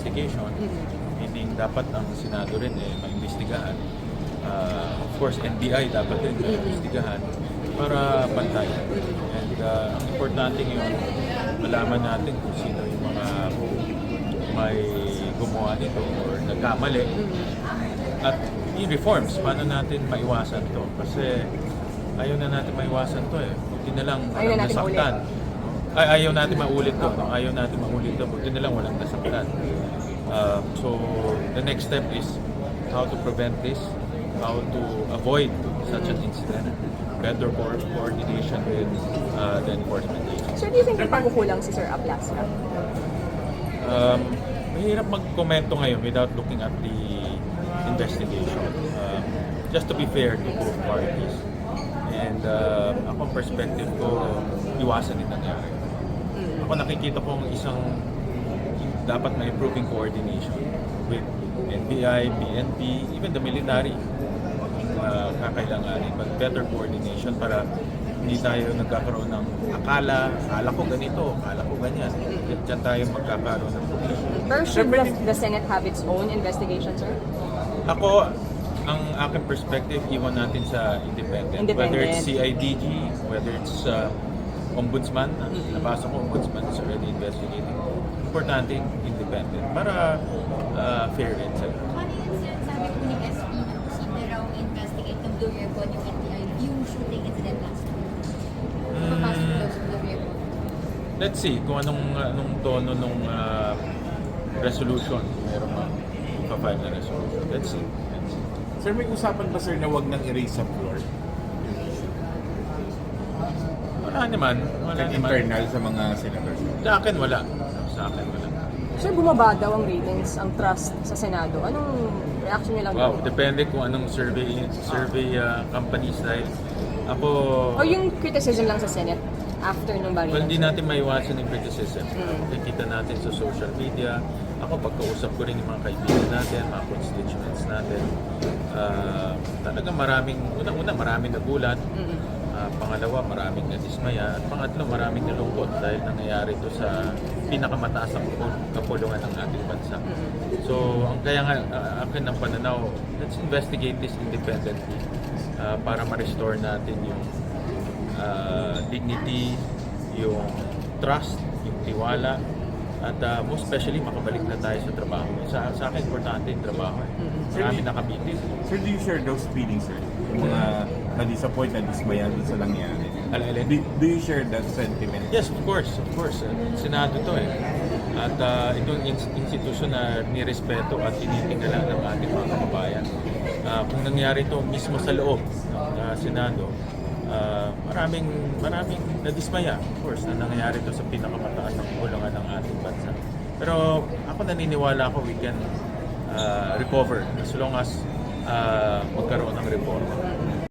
investigation, meaning dapat ang Senado rin maimbestigahan. Of course, NBI dapat din maimbestigahan para pantay. And ang importante ngayon, malaman natin kung sino yung mga may gumawa nito or nagkamali. At yung reforms, paano natin maiwasan to? Kasi ayaw na natin maiwasan to eh. Buti na lang walang nasaktan. Ayaw natin maulit to. No? Ayaw natin maulit to. Buti na lang walang nasaktan. So, the next step is how to prevent this, how to avoid such an incident, better coordination with the enforcement agency. Sir, do you think may pagkukulang si Sir Ablasca? Mahirap mag-komento ngayon without looking at the investigation. Just to be fair to both parties. And ako perspective ko, iwasan din nangyari. Ako nakikita kong isang dapat may improving coordination with NBI, PNP, even the military. Kakailanganin, but better coordination para hindi tayo nagkakaroon ng akala ko ganito, akala ko ganyan. Diyan tayo magkakaroon ng problema. Pero should the Senate have its own investigation, sir? Ako, ang aking perspective, iwan natin sa independent. Whether it's CIDG, whether it's Ombudsman, nabasa ko Ombudsman is already investigating. Importante, independent. Para fair din sa'yo. Ano yung sinasabi po ni SP na posible raw investigate ng Blue Ribbon yung NBI, yung shooting incident last week? Papasok daw sa Blue Ribbon. Let's see kung anong tono nung resolution. Meron pa-file na resolution. Let's see. Sir, may usapan ba sir na wag nang erase sa floor? Wala naman. Internal sa mga senators? Sa akin wala. Sa akin wala. Sir, bumaba daw ang ratings, ang trust sa Senado. Anong reaction niyo lang? Wow, depende kung anong survey companies dahil ako... O yung criticism lang sa Senate after nung baril? Well, hindi natin maiwasan yung criticism. Makikita natin sa social media. Ako, pagkausap ko rin yung mga kaibigan natin, mga constituents natin. Talagang unang-una maraming nagulat. Pangalawa, maraming nadismaya. At pangatlo, maraming nalungkot dahil nangyayari ito sa pinakamataas na kapulungan ng ating bansa. So, kaya nga, akin ang pananaw, let's investigate this independently para ma-restore natin yung dignity, yung trust, yung tiwala, at most especially makabalik na tayo sa trabaho. Sa akin, importante yung trabaho. Marami nakabitin. Sir, do you share those feelings, sir? Yung mga na-disappoint, na-dismaya sa nangyari? Do you share that sentiment? Yes, of course. Senado to eh. At itong institusyon na nirespeto at tinitingala ng ating mga kababayan. Kung nangyari ito mismo sa loob ng Senado, maraming nadismaya, of course, na nangyayari ito sa pinakamataas ng kulungan ng ating bansa. Pero ako naniniwala we can recover as long as magkaroon ng reform.